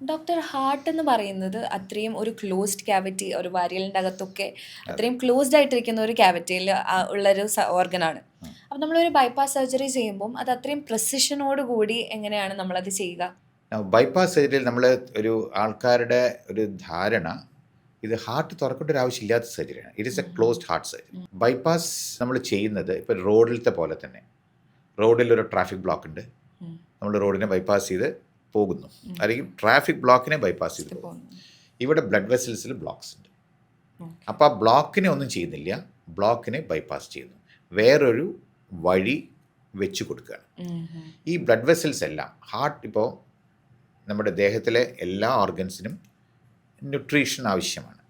Doctor, heart എന്ന് പറയുന്നത് അത്രയും ഒരു ക്ലോസ്ഡ് ക്യാവിറ്റി, ഒരു വാരിയലിൻ്റെ അകത്തൊക്കെ അത്രയും ക്ലോസ്ഡ് ആയിട്ടിരിക്കുന്ന ഒരു ക്യാവിറ്റിയിൽ ഉള്ളൊരു ഓർഗനാണ്. അപ്പം നമ്മളൊരു ബൈപ്പാസ് സർജറി ചെയ്യുമ്പം അത് അത്രയും പ്രിസിഷനോട് കൂടി എങ്ങനെയാണ് നമ്മളത് ചെയ്യുക? ബൈപ്പാസ് സർജറിയിൽ നമ്മൾ ഒരു ആൾക്കാരുടെ ഒരു ധാരണ ഇത് ഹാർട്ട് തുറക്കേണ്ട ഒരു ആവശ്യമില്ലാത്ത സർജറിയാണ്. It is a closed heart surgery. Bypass നമ്മൾ ചെയ്യുന്നത് ഇപ്പോൾ റോഡിലത്തെ പോലെ തന്നെ. റോഡിലൊരു ട്രാഫിക് ബ്ലോക്ക് ഉണ്ട്, നമ്മൾ റോഡിനെ ബൈപ്പാസ് ചെയ്ത് പോകുന്നു, അല്ലെങ്കിൽ ട്രാഫിക് ബ്ലോക്കിനെ ബൈപ്പാസ് ചെയ്ത് പോകുന്നു. ഇവിടെ ബ്ലഡ് വെസൽസിൽ ബ്ലോക്ക്സ് ഉണ്ട്. അപ്പോൾ ആ ബ്ലോക്കിനെ ഒന്നും ചെയ്യുന്നില്ല, ബ്ലോക്കിനെ ബൈപ്പാസ് ചെയ്യുന്നു, വേറൊരു വഴി വെച്ച് കൊടുക്കുകയാണ്. ഈ ബ്ലഡ് വെസൽസ് എല്ലാം ഹാർട്ട്, ഇപ്പോൾ നമ്മുടെ ദേഹത്തിലെ എല്ലാ ഓർഗൻസിനും ന്യൂട്രീഷൻ ആവശ്യമാണ്.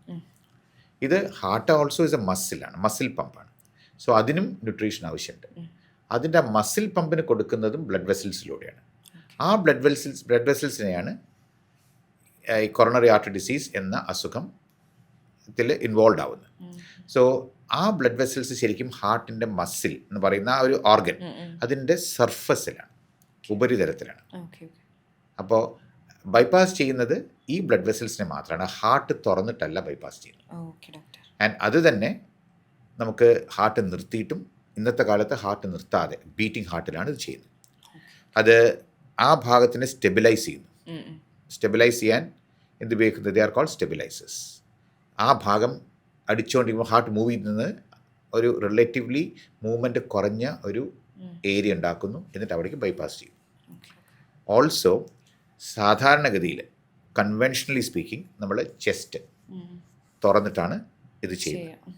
ഇത് ഹാർട്ട് ഓൾസോ ഇസ് എ മസിലാണ്, മസിൽ പമ്പാണ്. സോ അതിനും ന്യൂട്രീഷൻ ആവശ്യമുണ്ട്. അതിൻ്റെ മസിൽ പമ്പിന് കൊടുക്കുന്നതും ബ്ലഡ് വെസൽസിലൂടെയാണ്. ആ ബ്ലഡ് വെസൽസിനെയാണ് ഈ കൊറോണറി ആർട്ടറി ഡിസീസ് എന്ന അസുഖത്തിൽ ഇൻവോൾവ് ആവുന്നത്. സോ ആ ബ്ലഡ് വെസൽസ് ശരിക്കും ഹാർട്ടിൻ്റെ മസിൽ എന്ന് പറയുന്ന ആ ഒരു ഓർഗൻ അതിൻ്റെ സർഫസിലാണ്, ഉപരിതലത്തിലാണ്. അപ്പോൾ ബൈപ്പാസ് ചെയ്യുന്നത് ഈ ബ്ലഡ് വെസൽസിനെ മാത്രമാണ്, ഹാർട്ട് തുറന്നിട്ടല്ല ബൈപ്പാസ് ചെയ്യുന്നത്. ആൻഡ് അത് തന്നെ നമുക്ക് ഹാർട്ട് നിർത്തിയിട്ടും, ഇന്നത്തെ കാലത്ത് ഹാർട്ട് നിർത്താതെ ബീറ്റിംഗ് ഹാർട്ടിലാണ് ഇത് ചെയ്യുന്നത്. അത് ആ ഭാഗത്തിനെ സ്റ്റെബിലൈസ് ചെയ്യുന്നു. സ്റ്റെബിലൈസ് ചെയ്യാൻ എന്ത് ഉപയോഗിക്കുന്നത്? They are called stabilisers. ആ ഭാഗം അടിച്ചുകൊണ്ടിരിക്കുമ്പോൾ ഹാർട്ട് മൂവ് ചെയ്യുന്നത് ഒരു റിലേറ്റീവ്ലി മൂവ്മെൻറ്റ് കുറഞ്ഞ ഒരു ഏരിയ ഉണ്ടാക്കുന്നു, എന്നിട്ട് അവിടേക്ക് ബൈപ്പാസ് ചെയ്യും. ഓൾസോ സാധാരണഗതിയിൽ കൺവെൻഷനലി സ്പീക്കിംഗ് നമ്മൾ ചെസ്റ്റ് തുറന്നിട്ടാണ് ഇത് ചെയ്യുന്നത്.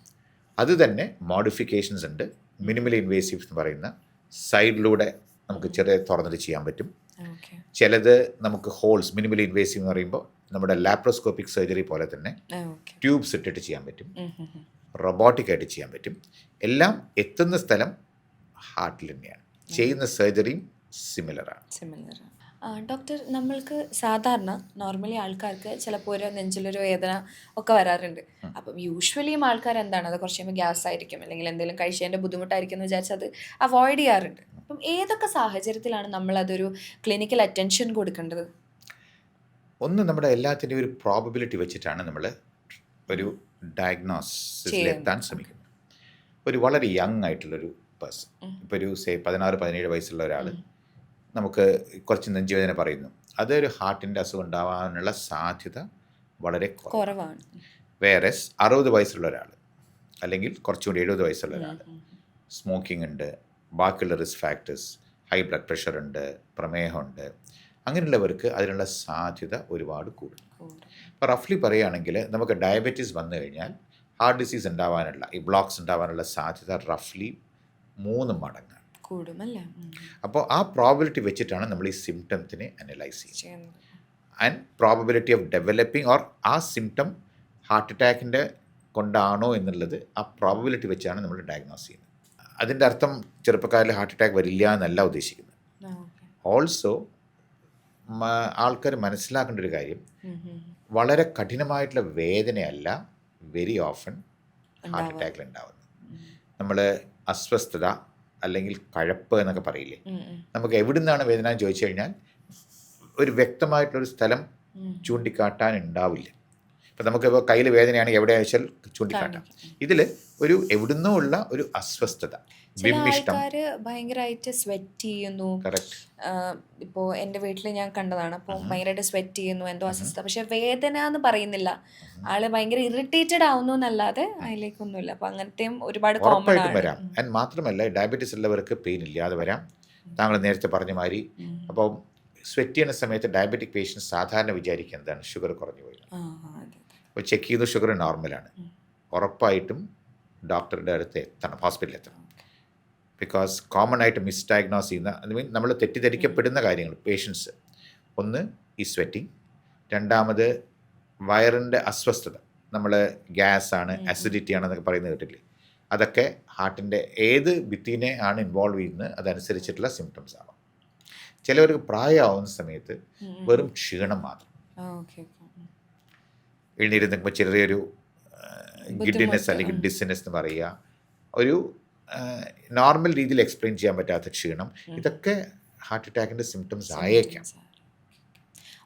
അത് തന്നെ മോഡിഫിക്കേഷൻസ് ഉണ്ട്. മിനിമലി ഇൻവേസീവ് എന്ന് പറയുന്ന സൈഡിലൂടെ നമുക്ക് ചെറിയ തുറന്നിട്ട് ചെയ്യാൻ പറ്റും. ചിലത് നമുക്ക് ഹോൾസ്, മിനിമലി ഇൻവേസീവ് എന്ന് പറയുമ്പോൾ നമ്മുടെ ലാപ്രോസ്കോപ്പിക് സർജറി പോലെ തന്നെ ട്യൂബ്സ് ഇട്ടിട്ട് ചെയ്യാൻ പറ്റും, റൊബോട്ടിക് ആയിട്ട് ചെയ്യാൻ പറ്റും. എല്ലാം എത്തുന്ന സ്ഥലം ഹാർട്ടിൽ തന്നെയാണ്. ചെയ്യുന്ന സർജറിയും സിമിലറാണ്. ഡോക്ടർ, നമ്മൾക്ക് സാധാരണ നോർമലി ആൾക്കാർക്ക് ചിലപ്പോൾ ഒരു നെഞ്ചിലൊരു വേദന ഒക്കെ വരാറുണ്ട്. അപ്പം യൂഷ്വലി ആൾക്കാർ എന്താണ്, അത് കുറച്ച് കഴിയുമ്പോൾ ഗ്യാസ് ആയിരിക്കും അല്ലെങ്കിൽ എന്തെങ്കിലും കഴിച്ചതിൻ്റെ ബുദ്ധിമുട്ടായിരിക്കും എന്ന് വിചാരിച്ച് അത് അവോയ്ഡ് ചെയ്യാറുണ്ട്. അപ്പം ഏതൊക്കെ സാഹചര്യത്തിലാണ് നമ്മളതൊരു ക്ലിനിക്കൽ അറ്റൻഷൻ കൊടുക്കേണ്ടത്? ഒന്ന്, നമ്മുടെ എല്ലാത്തിൻ്റെയും ഒരു പ്രോബബിലിറ്റി വെച്ചിട്ടാണ് നമ്മൾ ഒരു ഡയഗ്നോസിസിലെത്താൻ ശ്രമിക്കുന്നത്. ഒരു വളരെ യങ് ആയിട്ടുള്ളൊരു പേഴ്സൺ, ഇപ്പോൾ ഒരു 16-17 വയസ്സുള്ള ഒരാൾ നമുക്ക് കുറച്ച് നെഞ്ചുവേദന പറയുന്നു, അതൊരു ഹാർട്ടിൻ്റെ അസുഖം ഉണ്ടാവാനുള്ള സാധ്യത വളരെ കുറവാണ്. വേറെ 60 വയസ്സുള്ള ഒരാൾ അല്ലെങ്കിൽ കുറച്ചുകൂടി 70 വയസ്സുള്ള ഒരാൾ, സ്മോക്കിംഗ് ഉണ്ട്, ബാക്കിയുള്ള risk factors, high blood pressure ഉണ്ട്, പ്രമേഹമുണ്ട്, അങ്ങനെയുള്ളവർക്ക് അതിനുള്ള സാധ്യത ഒരുപാട് കൂടും. ഇപ്പോൾ റഫ്ലി പറയുകയാണെങ്കിൽ നമുക്ക് ഡയബറ്റീസ് വന്നു കഴിഞ്ഞാൽ ഹാർട്ട് ഡിസീസ് ഉണ്ടാവാനുള്ള, ഈ ബ്ലോക്ക്സ് ഉണ്ടാവാനുള്ള സാധ്യത റഫ്ലി 3 മടങ്ങാണ്. അപ്പോൾ ആ പ്രോബബിലിറ്റി വെച്ചിട്ടാണ് നമ്മൾ ഈ സിംറ്റംസിനെ അനലൈസ് ചെയ്യുന്നത്. And probability of developing or ആ സിംറ്റം ഹാർട്ട് അറ്റാക്കിൻ്റെ കൊണ്ടാണോ എന്നുള്ളത് ആ പ്രോബബിലിറ്റി വെച്ചാണ് നമ്മൾ ഡയഗ്നോസ് ചെയ്യുന്നത്. അതിൻ്റെ അർത്ഥം ചെറുപ്പക്കാരിൽ ഹാർട്ട് അറ്റാക്ക് വരില്ല എന്നല്ല ഉദ്ദേശിക്കുന്നത്. ഓൾസോ ആൾക്കാർ മനസ്സിലാക്കേണ്ട ഒരു കാര്യം, വളരെ കഠിനമായിട്ടുള്ള വേദനയല്ല വെരി ഓഫൺ ഹാർട്ട് അറ്റാക്കിൽ ഉണ്ടാവുന്നത്. നമ്മൾ അസ്വസ്ഥത അല്ലെങ്കിൽ കഴപ്പ് എന്നൊക്കെ പറയില്ലേ, നമുക്ക് എവിടെ നിന്നാണ് വേദന എന്ന് ചോദിച്ചു കഴിഞ്ഞാൽ ഒരു വ്യക്തമായിട്ടുള്ളൊരു സ്ഥലം ചൂണ്ടിക്കാട്ടാൻ ഉണ്ടാവില്ല. ഇപ്പം നമുക്കിപ്പോൾ കയ്യിൽ വേദനയാണെങ്കിൽ എവിടെയാണെന്ന് വെച്ചാൽ ചൂണ്ടിക്കാട്ടാം. ഇതിൽ ഒരു എവിടുന്നോ ഉള്ള ഒരു അസ്വസ്ഥത, വിമ്മിഷ്ടം, ഭയങ്കരമായിട്ട് സ്വെറ്റ് ചെയ്യുന്നു. ഇപ്പോൾ എൻ്റെ വീട്ടിൽ ഞാൻ കണ്ടതാണ്. അപ്പോൾ ഭയങ്കരമായിട്ട് സ്വെറ്റ് ചെയ്യുന്നു, എന്തോ അസ്വസ്ഥത, പക്ഷെ വേദന എന്ന് പറയുന്നില്ല. ആള് ഭയങ്കര ഇറിറ്റേറ്റഡ് ആവുന്നു എന്നല്ലാതെ അതിലേക്കൊന്നുമില്ല. അപ്പോൾ അങ്ങനത്തെയും ഒരുപാട് ഉറപ്പായിട്ടും വരാം. ആൻഡ് മാത്രമല്ല ഡയബറ്റീസ് ഉള്ളവർക്ക് പെയിൻ ഇല്ലാതെ വരാം, താങ്കൾ നേരത്തെ പറഞ്ഞ മാതിരി. അപ്പോൾ സ്വെറ്റ് ചെയ്യുന്ന സമയത്ത് ഡയബറ്റിക് പേഷ്യൻസ് സാധാരണ വിചാരിക്കുക എന്താണ്, ഷുഗർ കുറഞ്ഞു പോയി. അപ്പോൾ ചെക്ക് ചെയ്തു, ഷുഗർ നോർമലാണ്. ഉറപ്പായിട്ടും ഡോക്ടറുടെ അടുത്ത് എത്തണം, ഹോസ്പിറ്റലിൽ എത്തണം. ബിക്കോസ് കോമൺ ആയിട്ട് മിസ്ഡയഗ്നോസ് ചെയ്യുന്ന, ഐ മീൻ നമ്മൾ തെറ്റിദ്ധരിക്കപ്പെടുന്ന കാര്യങ്ങൾ പേഷ്യൻസ്, ഒന്ന് ഈ സ്വെറ്റിംഗ്, രണ്ടാമത് വയറിൻ്റെ അസ്വസ്ഥത, നമ്മൾ ഗ്യാസാണ്, അസിഡിറ്റി ആണെന്നൊക്കെ പറയുന്നത് കേട്ടില്ലേ, അതൊക്കെ ഹാർട്ടിൻ്റെ ഏത് ഭിത്തിനെ ആണ് ഇൻവോൾവ് ചെയ്യുന്നത് അതനുസരിച്ചിട്ടുള്ള സിംറ്റംസ് ആവാം. ചിലവർക്ക് പ്രായമാവുന്ന സമയത്ത് വെറും ക്ഷീണം മാത്രം, എഴുന്നേരുമ്പോൾ ചെറിയൊരു ഗിഡിനെസ് അല്ലെങ്കിൽ ഡിസിനെസ് എന്ന് പറയുക, ഒരു നോർമൽ രീതിയിൽ എക്സ്പ്ലെയിൻ ചെയ്യാൻ പറ്റാത്ത ക്ഷീണം, ഇതൊക്കെ ഹാർട്ട് അറ്റാക്കിൻ്റെ സിംറ്റംസ് ആയേക്കാം.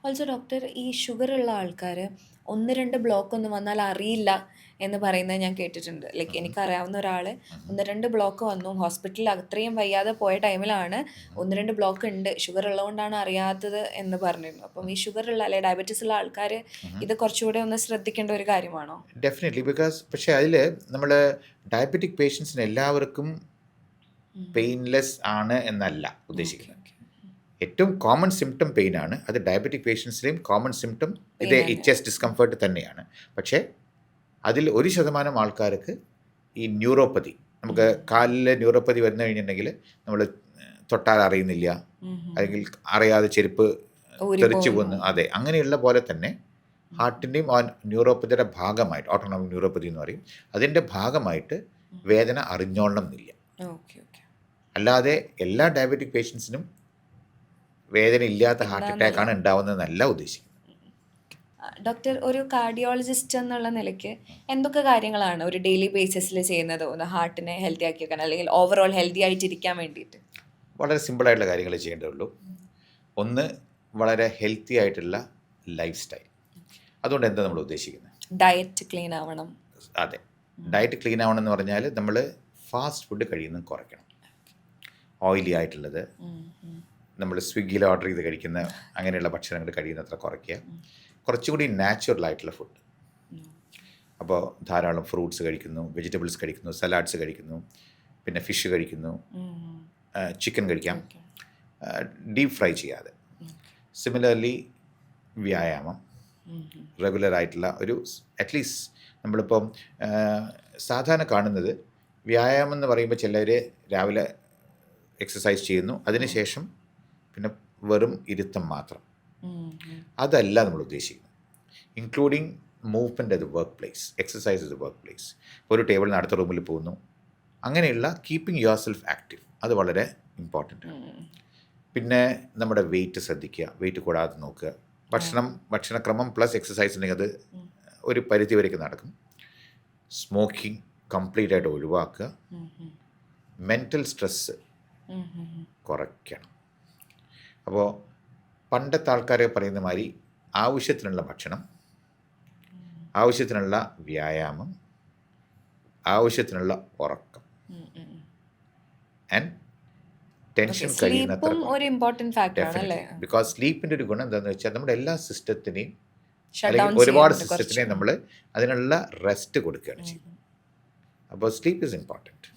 ഓൾസോ ഡോക്ടർ, ഈ ഷുഗറുള്ള ആൾക്കാർ 1-2 ബ്ലോക്ക് ഒന്നും വന്നാൽ അറിയില്ല എന്ന് പറയുന്നത് ഞാൻ കേട്ടിട്ടുണ്ട്. ലൈക്ക് എനിക്കറിയാവുന്ന ഒരാൾ 1-2 ബ്ലോക്ക് വന്നു, ഹോസ്പിറ്റലിൽ അത്രയും വയ്യാതെ പോയ ടൈമിലാണ് 1-2 ബ്ലോക്ക് ഉണ്ട്, ഷുഗർ ഉള്ളതുകൊണ്ടാണ് അറിയാത്തത് എന്ന് പറഞ്ഞിരുന്നു. അപ്പം ഈ ഷുഗറുള്ള അല്ലെ ഡയബറ്റീസ് ഉള്ള ആൾക്കാർ ഇത് കുറച്ചുകൂടെ ഒന്ന് ശ്രദ്ധിക്കേണ്ട ഒരു കാര്യമാണോ? ഡെഫിനറ്റ്ലി. ബിക്കോസ് പക്ഷേ അതിൽ നമ്മൾ ഡയബറ്റിക് പേഷ്യൻസിന് എല്ലാവർക്കും പെയിൻലെസ് ആണ് എന്നല്ല ഉദ്ദേശിക്കുന്നത്. ഏറ്റവും കോമൺ സിംറ്റം പെയിൻ ആണ്. അത് ഡയബറ്റിക് പേഷ്യൻസിലെയും കോമൺ സിംറ്റം ഇതേ ഈ ചെസ്റ്റ് ഡിസ്കംഫർട്ട് തന്നെയാണ്. പക്ഷേ അതിൽ 1% ആൾക്കാർക്ക് ഈ ന്യൂറോപ്പതി, നമുക്ക് കാലിൽ ന്യൂറോപ്പതി വന്നു കഴിഞ്ഞിട്ടുണ്ടെങ്കിൽ നമ്മൾ തൊട്ടാൽ അറിയുന്നില്ല, അല്ലെങ്കിൽ അറിയാതെ ചെരുപ്പ് തെറിച്ചു പോകുന്നു, അതെ, അങ്ങനെയുള്ള പോലെ തന്നെ ഹാർട്ടിൻ്റെയും ന്യൂറോപ്പതിയുടെ ഭാഗമായിട്ട്, ഓട്ടോണോമിക് ന്യൂറോപ്പതി എന്ന് പറയും, അതിൻ്റെ ഭാഗമായിട്ട് വേദന അറിഞ്ഞോളണം എന്നില്ല. അല്ലാതെ എല്ലാ ഡയബറ്റിക് പേഷ്യൻസിനും വേദന ഇല്ലാത്ത ഹാർട്ട് അറ്റാക്ക് ആണ് ഉണ്ടാവുന്നതെന്നല്ല ഉദ്ദേശിക്കുന്നത്. ഡോക്ടർ, ഒരു കാർഡിയോളജിസ്റ്റ് എന്നുള്ള നിലയ്ക്ക് എന്തൊക്കെ കാര്യങ്ങളാണ് ഒരു ഡെയിലി ബേസിസിൽ ചെയ്യുന്നത് ഒന്ന് ഹാർട്ടിനെ ഹെൽത്തി ആക്കി വെക്കാൻ, അല്ലെങ്കിൽ ഓവറോൾ ഹെൽത്തി ആയിട്ടിരിക്കാൻ വേണ്ടിയിട്ട്? വളരെ സിമ്പിളായിട്ടുള്ള കാര്യങ്ങൾ ചെയ്യേണ്ടതുള്ളൂ. ഒന്ന്, വളരെ ഹെൽത്തി ആയിട്ടുള്ള ലൈഫ് സ്റ്റൈൽ. അതുകൊണ്ട് എന്താ നമ്മൾ ഉദ്ദേശിക്കുന്നത്? ഡയറ്റ് ക്ലീൻ ആവണം. അതെ, ഡയറ്റ് ക്ലീൻ ആവണം എന്ന് പറഞ്ഞാൽ നമ്മൾ ഫാസ്റ്റ് ഫുഡ് കഴിയുന്നത് കുറയ്ക്കണം. ഓയിലി ആയിട്ടുള്ളത്, നമ്മൾ സ്വിഗ്ഗിയിൽ ഓർഡർ ചെയ്ത് കഴിക്കുന്ന അങ്ങനെയുള്ള ഭക്ഷണങ്ങൾ കഴിയുന്നത്ര കുറയ്ക്കുക. കുറച്ചുകൂടി നാച്ചുറൽ ആയിട്ടുള്ള ഫുഡ്. അപ്പോൾ ധാരാളം ഫ്രൂട്ട്സ് കഴിക്കുന്നു, വെജിറ്റബിൾസ് കഴിക്കുന്നു, സലാഡ്സ് കഴിക്കുന്നു, പിന്നെ ഫിഷ് കഴിക്കുന്നു, ചിക്കൻ കഴിക്കാം, ഡീപ്പ് ഫ്രൈ ചെയ്യാതെ. സിമിലർലി വ്യായാമം, റെഗുലർ ആയിട്ടുള്ള ഒരു അറ്റ്ലീസ്റ്റ് നമ്മളിപ്പം സാധാരണ കാണുന്നത് വ്യായാമം എന്ന് പറയുമ്പോൾ ചിലർ രാവിലെ എക്സസൈസ് ചെയ്യുന്നു, അതിനുശേഷം പിന്നെ വെറും ഇരുത്തം മാത്രം. അതല്ല നമ്മൾ ഉദ്ദേശിക്കുന്നത്. Including movement at the work place, exercise at the work place. ഒരു ടേബിളിൽ നിന്ന് അടുത്ത റൂമിൽ പോകുന്നു, അങ്ങനെയുള്ള കീപ്പിംഗ് യുവർ സെൽഫ് ആക്റ്റീവ്, അത് വളരെ ഇമ്പോർട്ടൻ്റ് ആണ്. പിന്നെ നമ്മുടെ വെയിറ്റ് ശ്രദ്ധിക്കുക, വെയിറ്റ് കൂടാതെ നോക്കുക. ഭക്ഷണക്രമം പ്ലസ് എക്സസൈസ് ഉണ്ടെങ്കിൽ അത് ഒരു പരിധി വരേക്ക് നടക്കും. സ്മോക്കിംഗ് കംപ്ലീറ്റ് ആയിട്ട് ഒഴിവാക്കുക. മെൻ്റൽ സ്ട്രെസ്സ് കുറയ്ക്കണം. അപ്പോൾ പണ്ടത്തെ ആൾക്കാരെ പറയുന്ന മാതിരി ആവശ്യത്തിനുള്ള ഭക്ഷണം, ആവശ്യത്തിനുള്ള വ്യായാമം, ആവശ്യത്തിനുള്ള ഉറക്കം, ആൻഡ് ടെൻഷൻ കഴിയുന്നത്ര. ബിക്കോസ് സ്ലീപ്പിൻ്റെ ഒരു ഗുണം എന്താണെന്ന് വെച്ചാൽ നമ്മുടെ എല്ലാ സിസ്റ്റത്തിനെയും, അല്ലെങ്കിൽ ഒരുപാട് സിസ്റ്റത്തിനെയും നമ്മൾ അതിനുള്ള റെസ്റ്റ് കൊടുക്കുകയാണ് ചെയ്യുന്നത്. അപ്പോൾ സ്ലീപ്പ് ഈസ് ഇമ്പോർട്ടൻറ്റ്.